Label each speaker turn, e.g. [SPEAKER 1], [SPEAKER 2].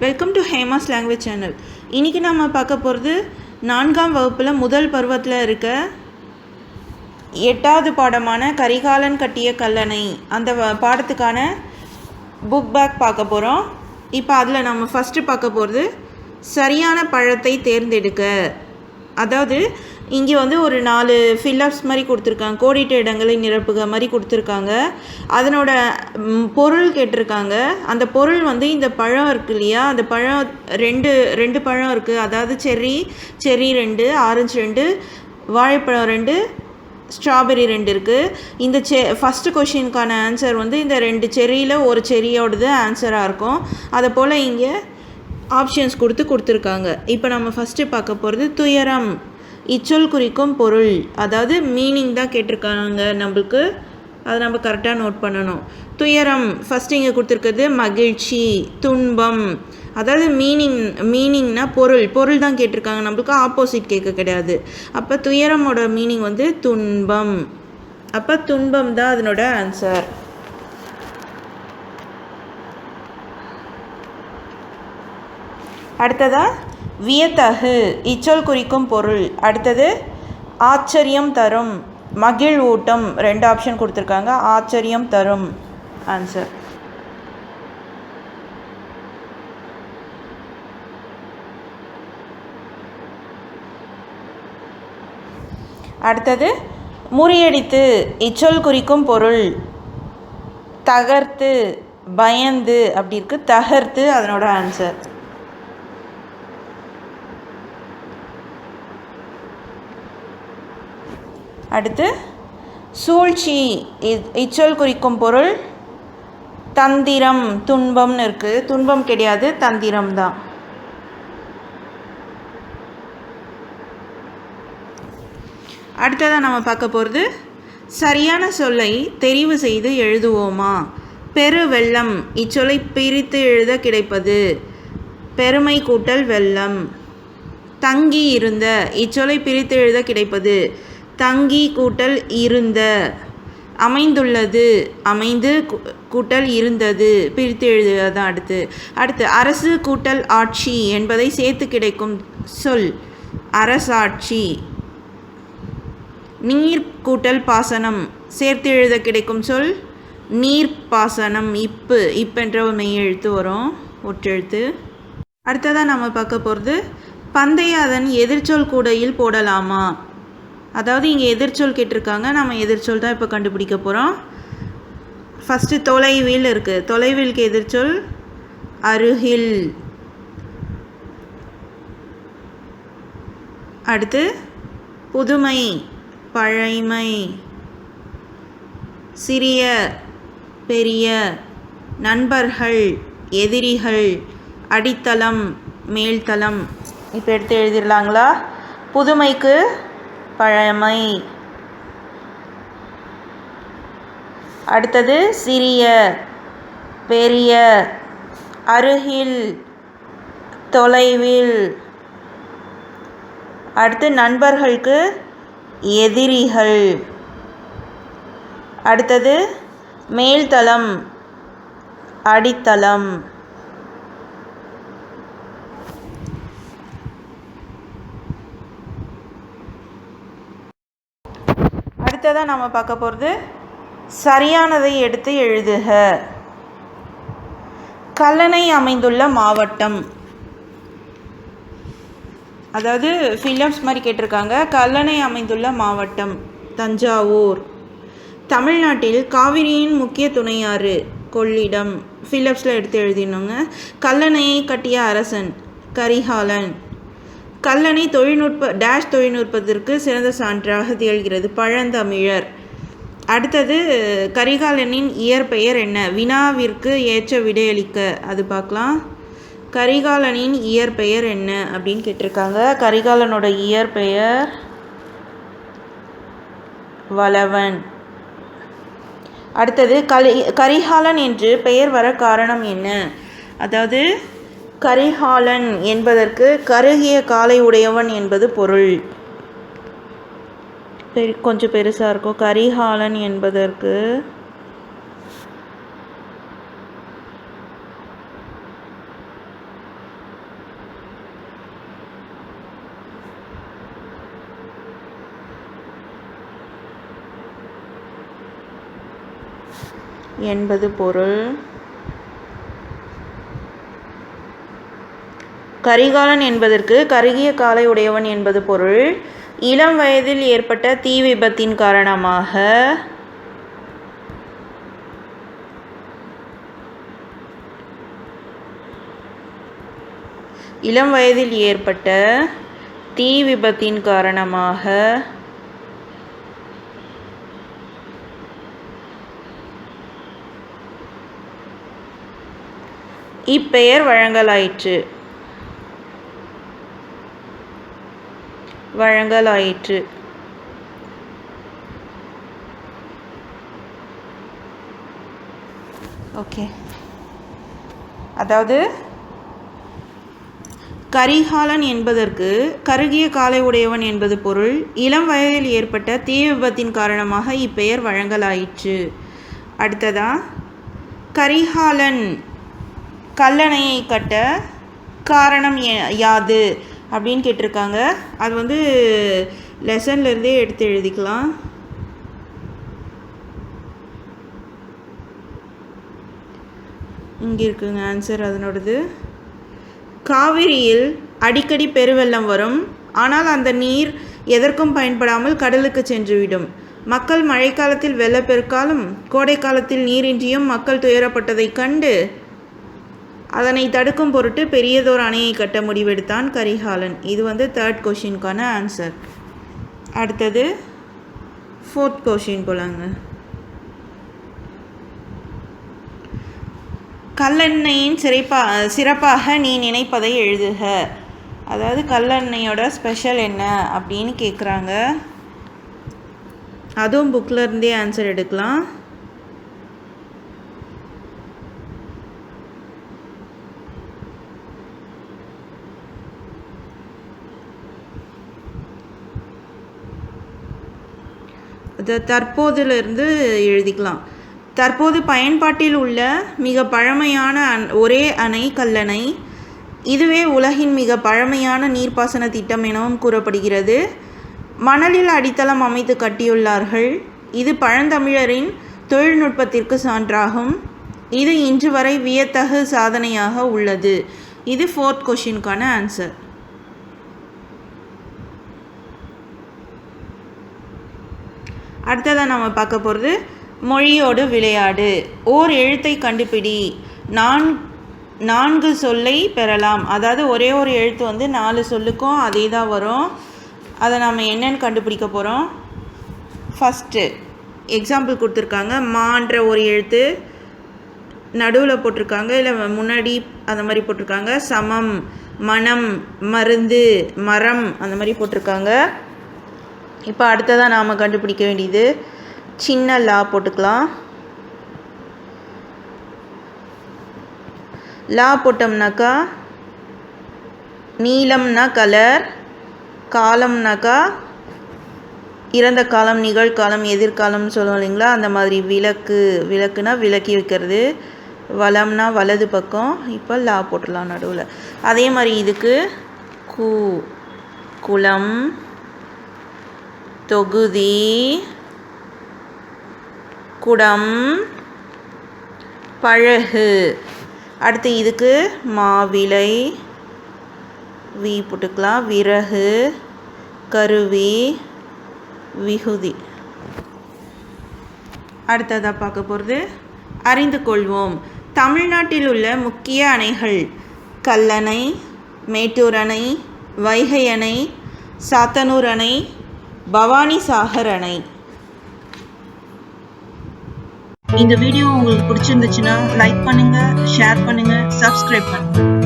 [SPEAKER 1] Welcome to Hema's language channel. இன்றைக்கி நம்ம பார்க்க போகிறது 4ஆம் வகுப்பில் முதல் பருவத்தில் இருக்க 8வது பாடமான கரிகாலன் கட்டிய கல்லணை அந்த பாடத்துக்கான புக் பேக் பார்க்க போகிறோம். இப்போ அதில் நம்ம ஃபஸ்ட்டு பார்க்க போகிறது சரியான பழத்தை தேர்ந்தெடுக்க. அதாவது இங்கே ஒரு 4 ஃபில்லப்ஸ் மாதிரி கொடுத்துருக்காங்க, கோடிட்ட இடங்களை நிரப்புக மாதிரி கொடுத்துருக்காங்க. அதனோட பொருள் கேட்டிருக்காங்க. அந்த பொருள் இந்த பழம் இருக்குது இல்லையா, அந்த பழம் ரெண்டு பழம் இருக்குது. அதாவது செர்ரி 2, ஆரஞ்சு 2, வாழைப்பழம் 2, ஸ்ட்ராபெரி 2 இருக்குது. இந்த ஃபஸ்ட்டு கொஷினுக்கான ஆன்சர் இந்த 2 செர்ரியில் ஒரு செர்ரியோடது ஆன்சராக இருக்கும். அதை போல் இங்கே ஆப்ஷன்ஸ் கொடுத்துருக்காங்க. இப்போ நம்ம ஃபஸ்ட்டு பார்க்க போகிறது துயரம். இச்சொல் குறிக்கும் பொருள், அதாவது மீனிங் தான் கேட்டிருக்காங்க நம்மளுக்கு. அதை நம்ம கரெக்டாக நோட் பண்ணணும். துயரம் ஃபஸ்ட்டு இங்கே கொடுத்துருக்குறது மகிழ்ச்சி. துன்பம் அதாவது மீனிங்னா பொருள் தான் கேட்டிருக்காங்க நம்மளுக்கு, ஆப்போசிட் கேட்க கிடையாது. அப்போ துயரமோட மீனிங் துன்பம். அப்போ துன்பம் தான் அதனோட ஆன்சர். அடுத்ததாக வியத்தகு இச்சொல் குறிக்கும் பொருள். அடுத்தது ஆச்சரியம் தரும், மகிழ்வூட்டம். 2 ஆப்ஷன் கொடுத்துருக்காங்க. ஆச்சரியம் தரும் ஆன்சர். அடுத்தது முறியடித்து இச்சொல் குறிக்கும் பொருள். தகர்த்து, பயந்து அப்படி இருக்குது. தகர்த்து அதனோட ஆன்சர். அடுத்து சூழ்ச்சி இச்சொல் குறிக்கும் பொருள். தந்திரம், துன்பம்னு இருக்குது. துன்பம் கிடையாது, தந்திரம் தான். அடுத்ததாக நம்ம பார்க்க போகிறது சரியான சொல்லை தெரிவு செய்து எழுதுவோமா. பெரு வெள்ளம் இச்சொல்லை பிரித்து எழுத கிடைப்பது பெருமை கூட்டல் வெள்ளம். தங்கி இருந்த இச்சொல்லை பிரித்து எழுத கிடைப்பது தங்கி கூட்டல் இருந்த. அமைந்துள்ளது அமைந்து கூட்டல் இருந்தது பிரித்து எழுதுதான். அடுத்து அரசு கூட்டல் ஆட்சி என்பதை சேர்த்து கிடைக்கும் சொல் அரசாட்சி. நீர் கூட்டல் பாசனம் சேர்த்து எழுத கிடைக்கும் சொல் நீர்ப்பாசனம். இப்புன்ற ஒரு மெய் எழுத்து வரும், ஒற்றெழுத்து. அடுத்ததாக நம்ம பார்க்க போகிறது பந்தய அதன் எதிர்ச்சொல் கூடையில் போடலாமா. அதாவது இங்கே எதிர்ச்சொல் கேட்டிருக்காங்க, நம்ம எதிர்ச்சொல் தான் இப்போ கண்டுபிடிக்க போகிறோம். ஃபஸ்ட்டு தொலைவில் இருக்குது. தொலைவிலுக்கு எதிர்ச்சொல் அருகில். அடுத்து புதுமை பழைமை. சிறிய பெரிய. நண்பர்கள் எதிரிகள். அடித்தளம் மேல்தளம். இப்போ எடுத்து எழுதிடலாங்களா. புதுமைக்கு பழமை. அடுத்தது சிறிய பெரிய. அருகில் தொலைவில். அடுத்து நண்பர்களுக்கு எதிரிகள். அடுத்தது மேல்தளம் அடித்தளம். அடுத்ததாக நம்ம பார்க்க போகிறது சரியானதை எடுத்து எழுதுக. கல்லணை அமைந்துள்ள மாவட்டம். அதாவது ஃபில்லப்ஸ் மாதிரி கேட்டிருக்காங்க. கல்லணை அமைந்துள்ள மாவட்டம் தஞ்சாவூர். தமிழ்நாட்டில் காவிரியின் முக்கிய துணையாறு கொள்ளிடம். ஃபில்லப்ஸில் எடுத்து எழுதினோங்க. கல்லணையை கட்டிய அரசன் கரிகாலன். கல்லணை தொழில்நுட்பத்திற்கு சிறந்த சான்றாக திகழ்கிறது பழந்தமிழர். அடுத்தது கரிகாலனின் இயற்பெயர் என்ன. வினாவிற்கு ஏற்ற விடையளிக்க. அது பார்க்கலாம். கரிகாலனின் இயற்பெயர் என்ன அப்படின்னு கேட்டிருக்காங்க. கரிகாலனோட இயற்பெயர் வளவன். அடுத்தது கரிகாலன் என்று பெயர் வர காரணம் என்ன. அதாவது கரிகாலன் என்பதற்கு கருகிய காலை உடையவன் என்பது பொருள். கொஞ்சம் பெருசாக இருக்கும். கரிகாலன் என்பதற்கு என்பது பொருள். கரிகாலன் என்பதற்கு கருகிய காலை உடையவன் என்பது பொருள். இளம் வயதில் ஏற்பட்ட தீ விபத்தின் காரணமாக இப்பெயர் வழங்கலாயிற்று. ஓகே, அதாவது கரிகாலன் என்பதற்கு கருகிய காலை உடையவன் என்பது பொருள். இளம் வயதில் ஏற்பட்ட தீ விபத்தின் காரணமாக இப்பெயர் வழங்கலாயிற்று. அடுத்ததா, கரிகாலன் கல்லணையை கட்ட காரணம் யாது அப்படின்னு கேட்டிருக்காங்க. அது லெசன்லேருந்தே எடுத்து எழுதிக்கலாம். இங்கே இருக்குங்க ஆன்சர் அதனோடது. காவிரியில் அடிக்கடி பெருவெள்ளம் வரும். ஆனால் அந்த நீர் எதற்கும் பயன்படாமல் கடலுக்கு சென்றுவிடும். மக்கள் மழைக்காலத்தில் வெள்ளப்பெருக்காலும் கோடை காலத்தில் நீரின்றியும் மக்கள் துயரப்பட்டதைக் கண்டு அதனை தடுக்கும் பொருட்டு பெரியதோர் அணையை கட்ட முடிவெடுத்தான் கரிகாலன். இது 3rd கொஷினுக்கான ஆன்சர். அடுத்தது 4th கொஷின் போலாங்க. கல்லெண்ணெயின் சிறப்பாக நீ நினைப்பதை எழுதுக. அதாவது கல்லெண்ணெயோட ஸ்பெஷல் என்ன அப்படின்னு கேட்குறாங்க. அதுவும் புக்கில் இருந்தே ஆன்சர் எடுக்கலாம். தற்போதிலிருந்து எழுதிக்கலாம். தற்போது பயன்பாட்டில் உள்ள மிக பழமையான ஒரே அணை கல்லணை. இதுவே உலகின் மிக பழமையான நீர்ப்பாசன திட்டம் எனவும் கூறப்படுகிறது. மணலில் அடித்தளம் அமைத்து கட்டியுள்ளார்கள். இது பழந்தமிழரின் தொழில்நுட்பத்திற்கு சான்றாகும். இது இன்று வரை வியத்தகு சாதனையாக உள்ளது. இது 4th கொஷினுக்கான ஆன்சர். அடுத்ததாக நம்ம பார்க்க போகிறது மொழியோடு விளையாடு. ஓர் எழுத்தை கண்டுபிடி. 4 சொல்லை பெறலாம். அதாவது ஒரே ஒரு எழுத்து 4 சொல்லுக்கும் அதே தான் வரும். அதை நம்ம என்னென்னு கண்டுபிடிக்க போகிறோம். ஃபஸ்ட்டு எக்ஸாம்பிள் கொடுத்துருக்காங்க. மான்ற ஒரு எழுத்து நடுவில் போட்டிருக்காங்க, இல்லை முன்னாடி அந்த மாதிரி போட்டிருக்காங்க. சமம், மனம், மருந்து, மரம் அந்த மாதிரி போட்டிருக்காங்க. இப்போ அடுத்ததாக நாம் கண்டுபிடிக்க வேண்டியது சின்ன லா போட்டுக்கலாம். லா போட்டோம்னாக்கா நீளம்னா கலர், காலம்னாக்கா இறந்த காலம், நிகழ்காலம், எதிர்காலம்னு சொல்லுவோம் இல்லைங்களா, அந்த மாதிரி. விளக்குனா விளக்கி வைக்கிறது, வளம்னா வலது பக்கம். இப்போ லா போட்டுடலாம் நடுவில். அதே மாதிரி இதுக்கு குளம், தொகுதி, குடம், பழகு. அடுத்து இதுக்கு மாவிலை, வி போட்டுக்கலாம். விறகு, கருவி, விகுதி. அடுத்ததாக பார்க்க போகிறது அறிந்து கொள்வோம். தமிழ்நாட்டில் உள்ள முக்கிய அணைகள் கல்லணை, மேட்டூர் அணை, வைகை அணை, சாத்தனூர் அணை, பவானி சாகர் அணை. இந்த வீடியோ உங்களுக்கு பிடிச்சிருந்துச்சுன்னா லைக் பண்ணுங்கள், ஷேர் பண்ணுங்கள், சப்ஸ்கிரைப் பண்ணுங்கள்.